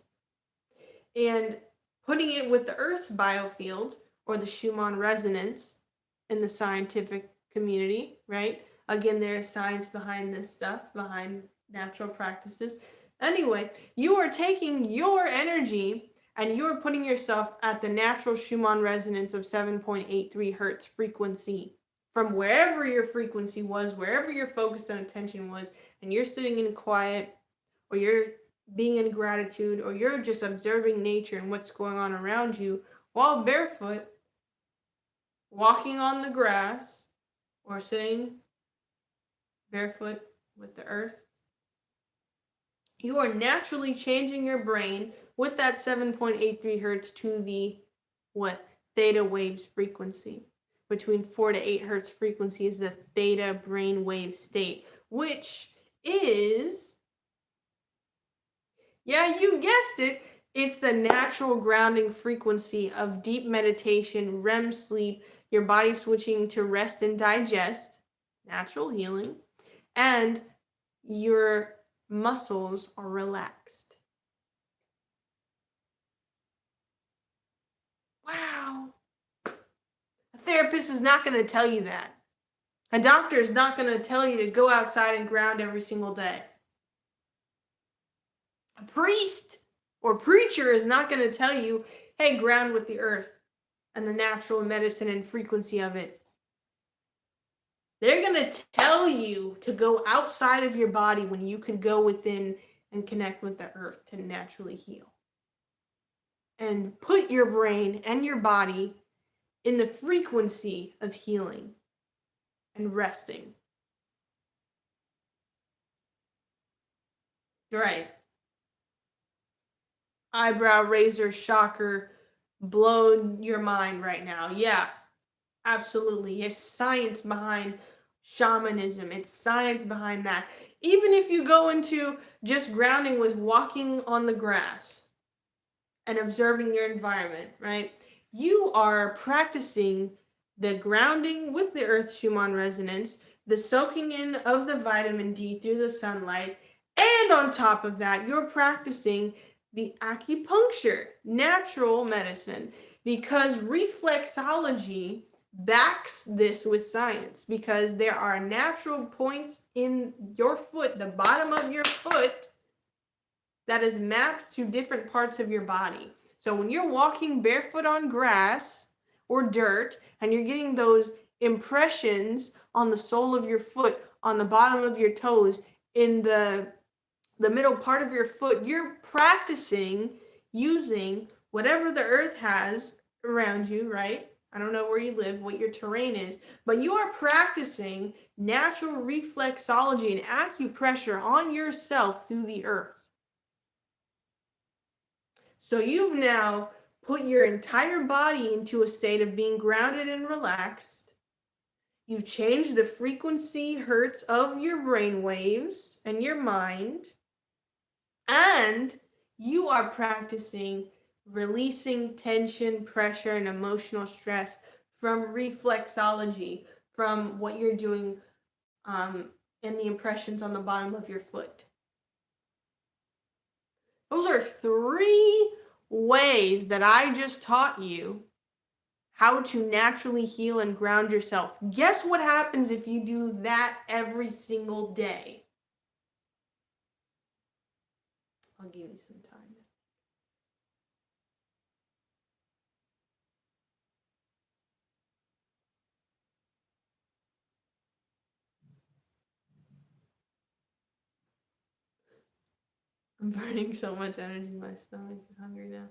Speaker 1: and putting it with the Earth's biofield, or the Schumann resonance in the scientific community, right? Again, there's science behind this stuff, behind natural practices. Anyway, you are taking your energy and you're putting yourself at the natural Schumann resonance of 7.83 hertz frequency, from wherever your frequency was, wherever your focus and attention was, and you're sitting in quiet, or you're being in gratitude, or you're just observing nature and what's going on around you while barefoot, walking on the grass, or sitting barefoot with the earth. You are naturally changing your brain with that 7.83 hertz to the theta waves frequency. Between 4 to 8 hertz frequency is the theta brain wave state, which is, yeah, you guessed it, it's the natural grounding frequency of deep meditation, REM sleep, your body switching to rest and digest, natural healing, and your muscles are relaxed. Wow. A therapist is not going to tell you that. A doctor is not going to tell you to go outside and ground every single day. A priest or preacher is not going to tell you, hey, ground with the earth and the natural medicine and frequency of it. They're going to tell you to go outside of your body when you can go within and connect with the earth to naturally heal. And put your brain and your body in the frequency of healing and resting. Right. Eyebrow raiser, shocker, blow your mind right now. Yeah, absolutely. It's science behind shamanism. It's science behind that. Even if you go into just grounding with walking on the grass and observing your environment, right? you are practicing the grounding with the earth Schumann resonance, the soaking in of the vitamin D through the sunlight, and on top of that, you're practicing the acupuncture, natural medicine, because reflexology backs this with science, because there are natural points in your foot, the bottom of your foot, that is mapped to different parts of your body. So when you're walking barefoot on grass or dirt and you're getting those impressions on the sole of your foot, on the bottom of your toes, in the middle part of your foot, you're practicing using whatever the earth has around you, right? I don't know where you live, what your terrain is, but you are practicing natural reflexology and acupressure on yourself through the earth. So you've now put your entire body into a state of being grounded and relaxed. You've changed the frequency hertz of your brain waves and your mind. And you are practicing releasing tension, pressure, and emotional stress from reflexology, from what you're doing and the impressions on the bottom of your foot. Those are 3 ways that I just taught you how to naturally heal and ground yourself. Guess what happens if you do that every single day? I'll give you some time. I'm burning so much energy. My stomach is hungry now.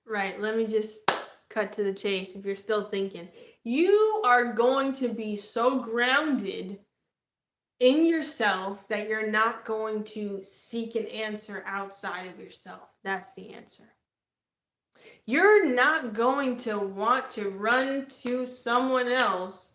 Speaker 1: Right, let me just cut to the chase if you're still thinking. You are going to be so grounded in yourself that you're not going to seek an answer outside of yourself. That's the answer. You're not going to want to run to someone else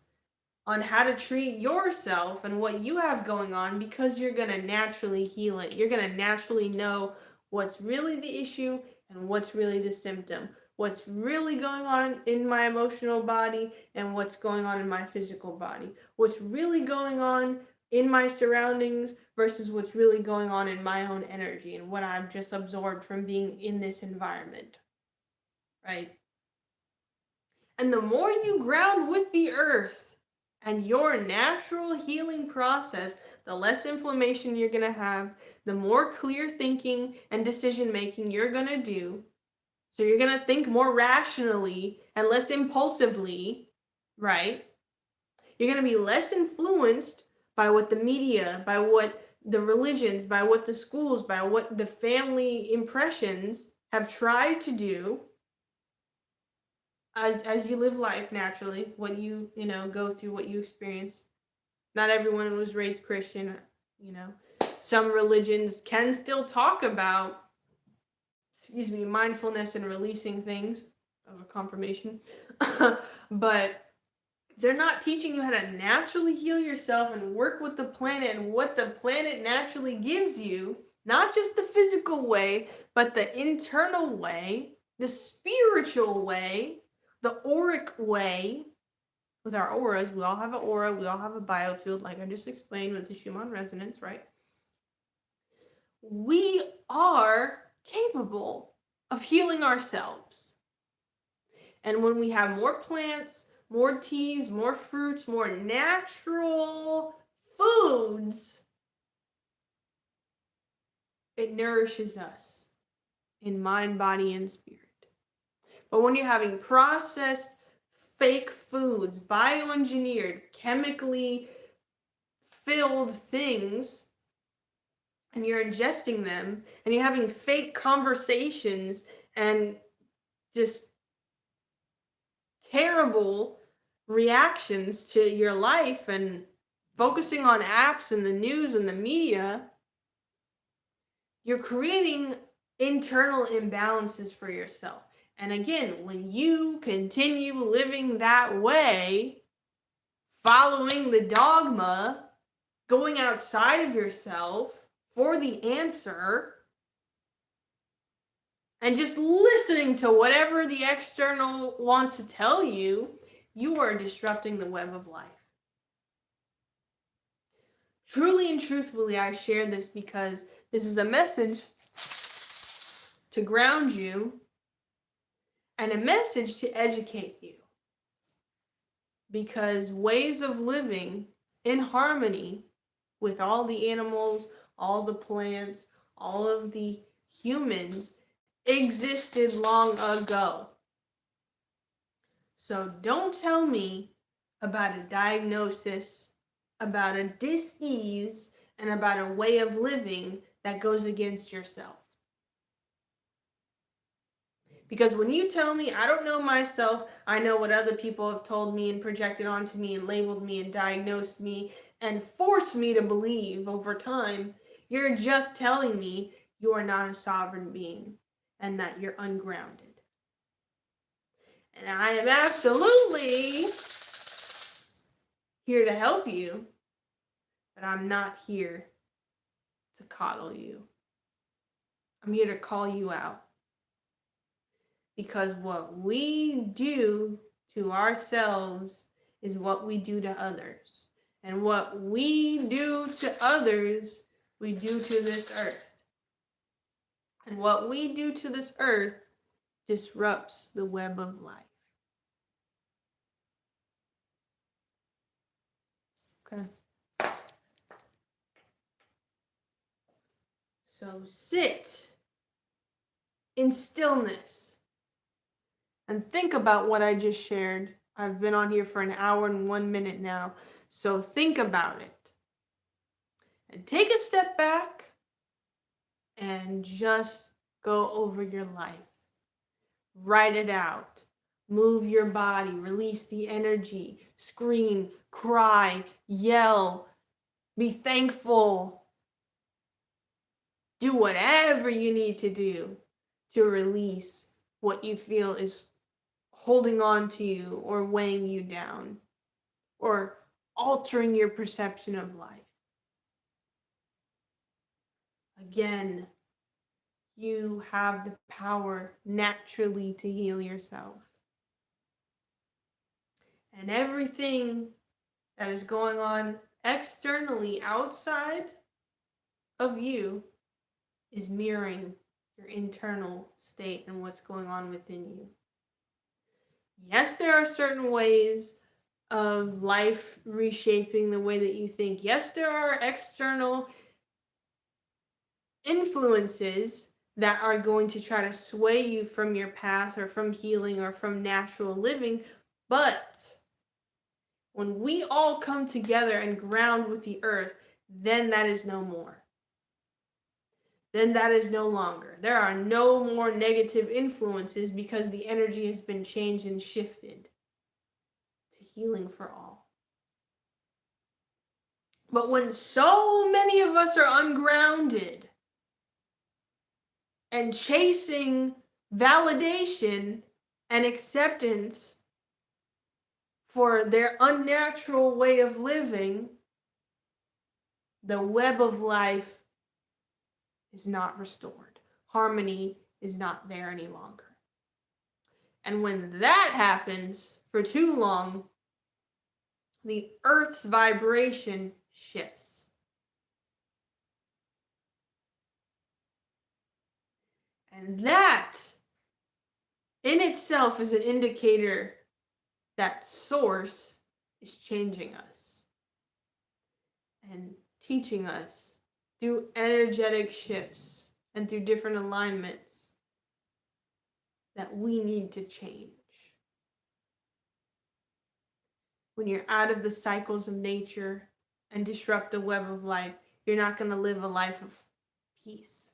Speaker 1: on how to treat yourself and what you have going on, because you're going to naturally heal it. You're going to naturally know what's really the issue and what's really the symptom, what's really going on in my emotional body and what's going on in my physical body, what's really going on in my surroundings versus what's really going on in my own energy and what I've just absorbed from being in this environment, right? And the more you ground with the earth and your natural healing process, the less inflammation you're going to have, the more clear thinking and decision making you're going to do. So you're going to think more rationally and less impulsively, right? You're going to be less influenced by what the media, by what the religions, by what the schools, by what the family impressions have tried to do as you live life naturally, what you go through, what you experience. Not everyone was raised Christian, you know. Some religions can still talk about, mindfulness and releasing things. That was a confirmation. But they're not teaching you how to naturally heal yourself and work with the planet and what the planet naturally gives you, not just the physical way, but the internal way, the spiritual way, the auric way. With our auras, we all have an aura, we all have a biofield, like I just explained with the Schumann resonance, right? We are capable of healing ourselves. And when we have more plants, more teas, more fruits, more natural foods, it nourishes us in mind, body, and spirit. But when you're having processed, fake foods, bioengineered, chemically filled things, and you're ingesting them, and you're having fake conversations and just terrible reactions to your life and focusing on apps and the news and the media, you're creating internal imbalances for yourself. And again, when you continue living that way, following the dogma, going outside of yourself for the answer, and just listening to whatever the external wants to tell you, you are disrupting the web of life. Truly and truthfully, I share this because this is a message to ground you and a message to educate you. Because ways of living in harmony with all the animals, all the plants, all of the humans existed long ago. So don't tell me about a diagnosis, about a dis-ease, and about a way of living that goes against yourself. Because when you tell me I don't know myself, I know what other people have told me and projected onto me and labeled me and diagnosed me and forced me to believe over time, you're just telling me you are not a sovereign being and that you're ungrounded. And I am absolutely here to help you, but I'm not here to coddle you. I'm here to call you out. Because what we do to ourselves is what we do to others. And what we do to others, we do to this earth. And what we do to this earth disrupts the web of life. Okay. So sit in stillness and think about what I just shared. I've been on here for an hour and 1 minute now. So think about it. And take a step back and just go over your life. Write it out. Move your body. Release the energy. Scream, cry, yell. Be thankful. Do whatever you need to do to release what you feel is holding on to you or weighing you down or altering your perception of life. Again, you have the power naturally to heal yourself. And everything that is going on externally outside of you is mirroring your internal state and what's going on within you. Yes, there are certain ways of life reshaping the way that you think. Yes, there are external influences that are going to try to sway you from your path or from healing or from natural living. But when we all come together and ground with the earth, then that is no more. Then that is no longer. There are no more negative influences because the energy has been changed and shifted to healing for all. But when so many of us are ungrounded and chasing validation and acceptance for their unnatural way of living, the web of life is not restored. Harmony is not there any longer. And when that happens for too long, the earth's vibration shifts. And that in itself is an indicator that source is changing us and teaching us through energetic shifts and through different alignments that we need to change. When you're out of the cycles of nature and disrupt the web of life, you're not going to live a life of peace.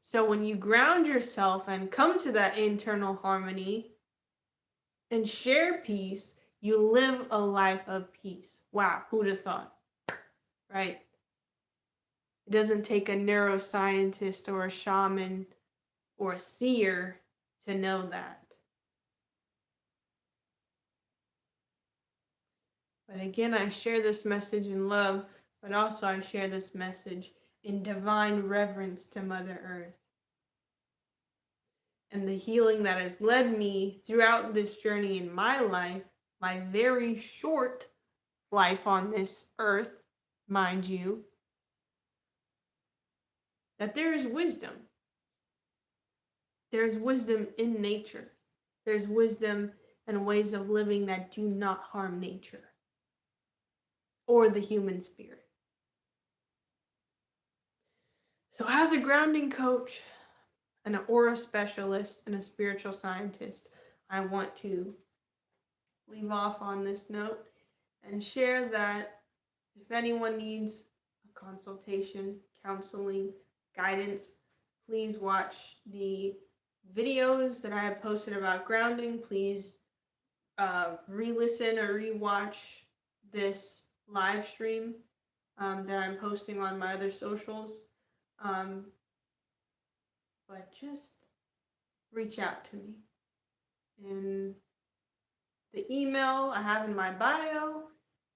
Speaker 1: So when you ground yourself and come to that internal harmony and share peace, you live a life of peace. Wow, who'd have thought? Right? It doesn't take a neuroscientist or a shaman or a seer to know that. But again, I share this message in love, but also I share this message in divine reverence to Mother Earth. And the healing that has led me throughout this journey in my life, my very short life on this earth, mind you, that there is wisdom. There's wisdom in nature. There's wisdom and ways of living that do not harm nature or the human spirit. So as a grounding coach, an aura specialist, and a spiritual scientist, I want to leave off on this note and share that if anyone needs a consultation, counseling, guidance, please watch the videos that I have posted about grounding. Please re-listen or re-watch this live stream that I'm posting on my other socials. But just reach out to me. In the email I have in my bio,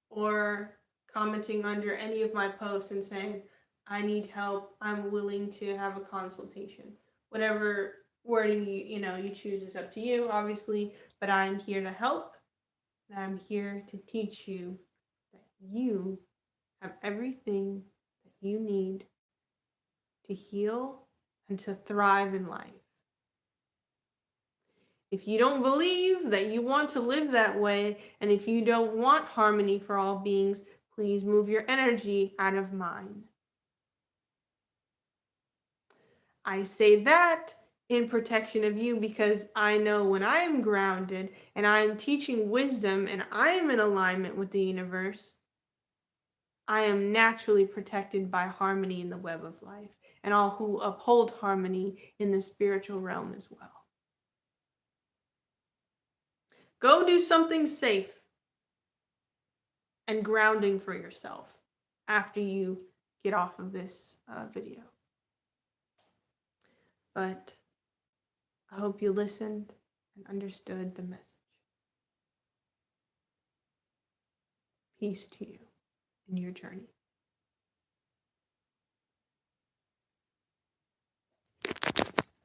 Speaker 1: or commenting under any of my posts and saying, I need help, I'm willing to have a consultation. Whatever wording you choose is up to you, obviously, but I'm here to help. And I'm here to teach you that you have everything that you need to heal and to thrive in life. If you don't believe that you want to live that way, and if you don't want harmony for all beings, please move your energy out of mine. I say that in protection of you because I know when I am grounded and I am teaching wisdom and I am in alignment with the universe, I am naturally protected by harmony in the web of life and all who uphold harmony in the spiritual realm as well. Go do something safe and grounding for yourself after you get off of this video. But I hope you listened and understood the message. Peace to you in your journey.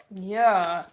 Speaker 1: Yeah.